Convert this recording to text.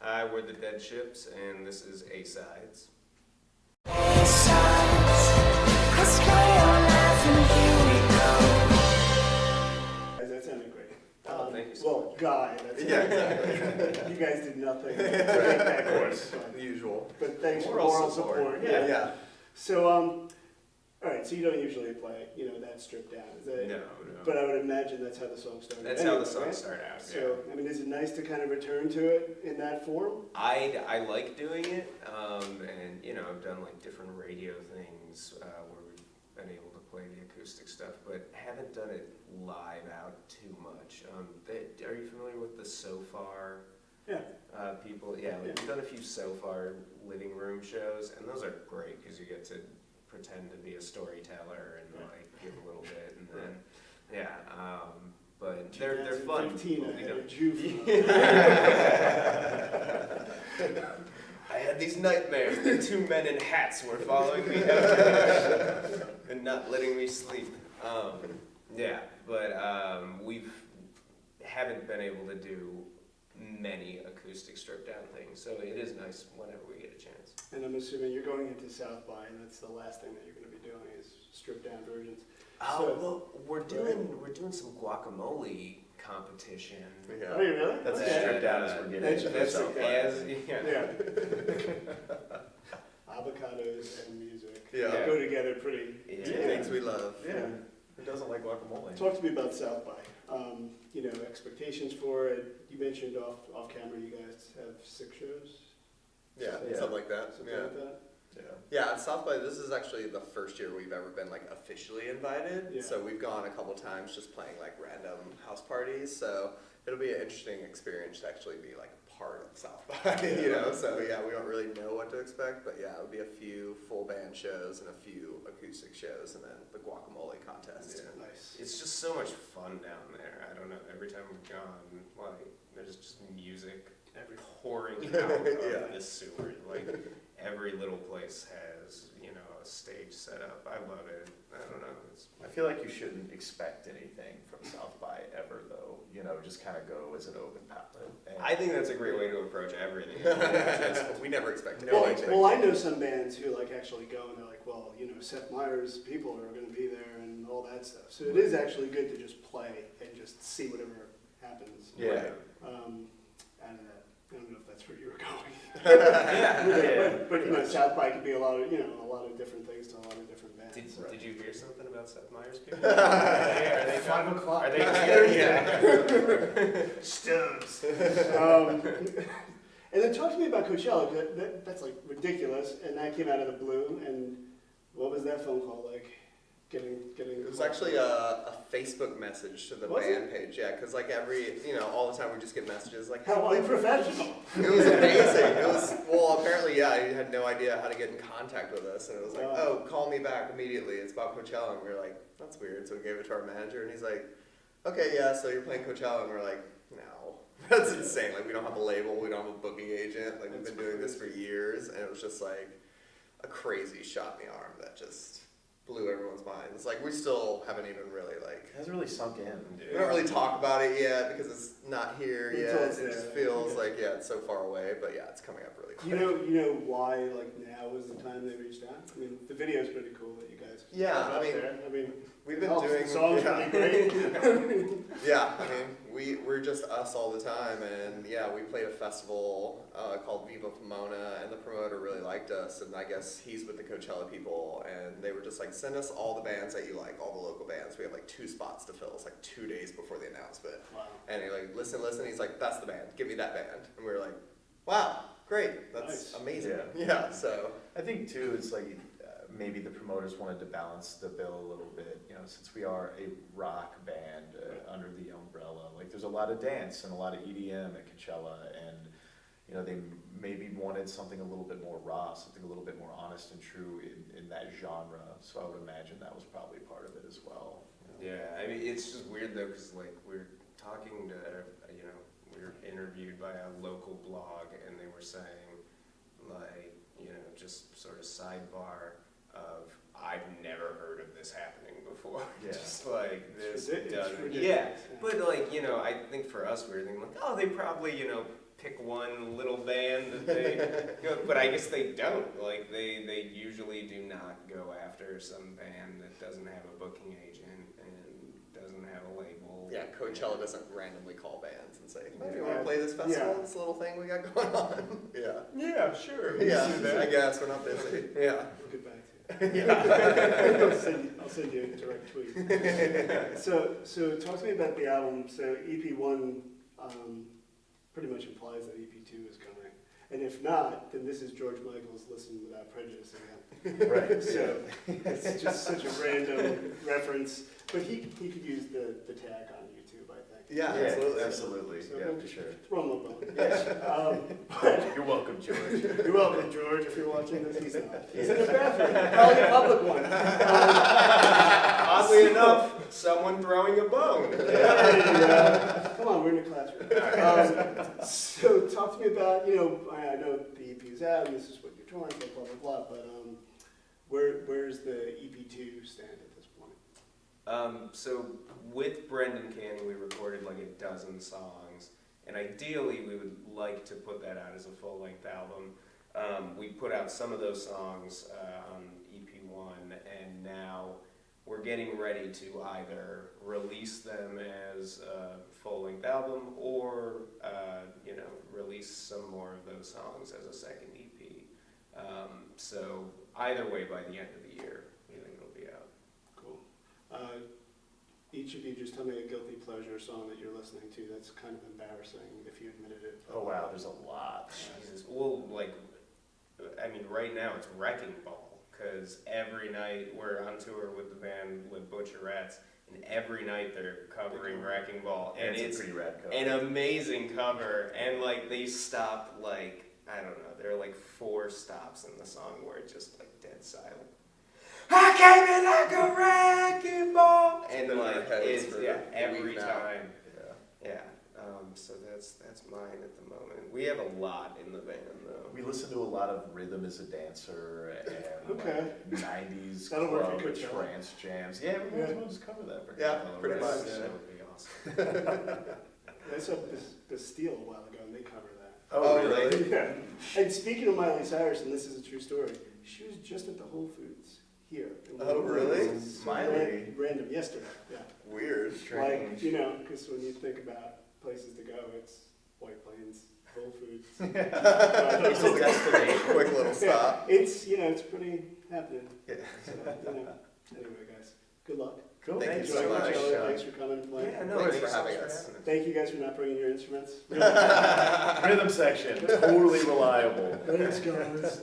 Hi, we're the Dead Ships, and this is A-Sides. That sounded great. Oh, thank you so well, much. Guy, that's Yeah, exactly. You guys did nothing. Of course, the usual. But thanks for Moral moral support. support. Yeah. So, all right, so you don't usually play, that stripped down, is that? No. But I would imagine that's how the song started. That's how anyway, the songs right? start out, So, I mean, is it nice to kind of return to it in that form? I like doing it, and, I've done, like, different radio things where we've been able to play the acoustic stuff, but haven't done it live out too much. Are you familiar with the So Far people? Yeah, like, we've done a few So Far living room shows, and those are great because you get to pretend to be a storyteller and like give a little bit, and then but they're fun. 15, but we don't- I had these nightmares that two men in hats were following me and not letting me sleep. But we haven't been able to do many acoustic stripped down things, so it is nice whenever we get a chance. And I'm assuming you're going into South by, and that's the last thing that you're going to be doing is stripped down versions. Well, we're doing some guacamole competition. Yeah. Oh, you really? That's Okay. as stripped down as we're getting. That's stripped down. yeah. Avocados and music Yeah. go together pretty. Yeah. Two things we love. Yeah. Who doesn't like guacamole? Talk to me about South by. Expectations for it. You mentioned off camera you guys have 6 shows. Yeah, Yeah. something like that. Something Yeah. like that. Yeah, at South by, this is actually the first year we've ever been like officially invited. Yeah. So we've gone a couple times just playing like random house parties. So it'll be an interesting experience to actually be like part of South by, So yeah, we don't really know what to expect, but yeah, it'll be a few full band shows and a few acoustic shows, and then the guacamole contest. Yeah. Nice. It's just so much fun down there. I don't know. Every time we've gone, like, there's just music pouring out of the sewer. Like, every little place has, a stage set up. I love it. I don't know. I feel like you shouldn't expect anything from South by ever, though. Just kind of go as an open palette. I think that's a great way to approach everything. We never expected Well, anything. well, I know some bands who actually go and they're like, well, Seth Meyers people are going to be there and all that stuff. So it is actually good to just play and just see whatever happens. Yeah. Out of that, I don't know if that's where you were going. Yeah. But South by could be a lot of different things to a lot of different bands. Did you hear something about Seth Meyers people? Are they 5 o'clock? Are they Stones. And then talk to me about Coachella. That's like ridiculous, and that came out of the blue. And what was that phone call like? Getting. It was actually a Facebook message to the band page, yeah, because like all the time we just get messages like, How unprofessional. It was amazing. Apparently, yeah, he had no idea how to get in contact with us, and it was like, oh, call me back immediately. It's about Coachella, and we were like, that's weird. So we gave it to our manager, and he's like, okay, yeah, so you're playing Coachella, and we're like, no, that's insane. Like, we don't have a label, we don't have a booking agent. Like, we've been doing this for years, and it was just like a crazy shot in the arm that just blew everyone's minds. Like, we still haven't even really It hasn't really sunk in. we don't really talk about it yet because it's not here yet. Until it's It just there. feels like, it's so far away, but yeah, it's coming up really quick. You know why now was the time they reached out? I mean, the video's pretty cool that you guys. Yeah, put out I mean, there. we've it been helps. doing The songs yeah. pretty great. Yeah, I mean, we're just us all the time, and yeah, we played a festival called Viva Pomona, and the promoter really liked us, and I guess he's with the Coachella people, and they were just like, send us all the bands that you like, all the local bands. We have like 2 spots to fill. It's like 2 days before the announcement. Wow. And he's like, listen, he's like, that's the band, give me that band. And we were like, wow, great, that's Nice. amazing. Yeah, so. I think too, it's like maybe the promoters wanted to balance the bill a little bit. Since we are a rock band under the umbrella, like there's a lot of dance and a lot of EDM at Coachella, and they maybe wanted something a little bit more raw, something a little bit more honest and true in that genre. So I would imagine that was probably part of it as well. Yeah, I mean, it's just weird though, because like we're talking to, we were interviewed by a local blog, and they were saying, like, just sort of sidebar of, I've never heard of this happening before. Yeah. Just like this It's doesn't. ridiculous. Yeah, but like, I think for us, we were thinking like, oh, they probably, pick one little band that they go, but I guess they don't. Like they usually do not go after some band that doesn't have a booking agent and doesn't have a label. Yeah, Coachella doesn't randomly call bands and say, "Hey, you want to play this festival? Yeah. This little thing we got going on." Yeah. Yeah, sure. Yeah, I guess we're not busy. Yeah. We'll get back to it. Yeah. I'll send you a direct tweet. So talk to me about the album. So EP1 pretty much implies that EP2 is coming. And if not, then this is George Michael's Listen Without Prejudice again. Right. So it's just such a random reference. But he could use the tag on YouTube, I think. Yeah, absolutely. So Yeah, we'll for just sure. throw him a bone. But You're welcome, George. you're welcome, George, if you're watching this. He's not. He's in the bathroom. Probably a public one. Oddly enough, someone throwing a bone. Come on, we're in the classroom. So talk to me about, I know the EP is out, and this is what you're touring, blah, blah, blah, but where's the EP2 stand at this point? So with Brendan Canning, we recorded like a dozen songs, and ideally we would like to put that out as a full-length album. We put out some of those songs on EP1, and now we're getting ready to either release them as a full-length album or, release some more of those songs as a second EP. So either way, by the end of the year, we think it'll be out. Cool. Each of you just tell me a guilty pleasure song that you're listening to that's kind of embarrassing if you admitted it. Oh wow, there's a lot. Jesus. Well, right now it's Wrecking Ball, because every night we're on tour with the band with Butcherettes, and every night they're covering Wrecking Ball, and It's it's a pretty rad cover. an amazing cover, and they stop I don't know, there are 4 stops in the song where it's just dead silent. I came in like a wrecking ball, and Been in our heads for a every week now. time. Yeah. Yeah. So that's mine at the moment. We have a lot in the band though. We listen to a lot of Rhythm as a Dancer and Okay. 90s That'll work club for Coachella. trance jams. Yeah, we might as well just cover that for Yeah, Coachella, pretty right? much. That would be awesome. I saw Bastille a while ago, and they cover that. Oh, really? Yeah. And speaking of Miley Cyrus, and this is a true story, she was just at the Whole Foods here. Oh, really? Miley? Random, yesterday, yeah. Weird. Like, because when you think about places to go, it's White Plains, Whole Foods. It's a destination. Quick little stop. Yeah, it's pretty happening. Yeah. So, anyway, guys, good luck. Cool. Thank you Enjoy so much. Coachella. Thanks for coming and playing. Yeah, no, Thanks for having us. Thank you guys for not bringing your instruments. Rhythm section, totally reliable. Thanks, guys.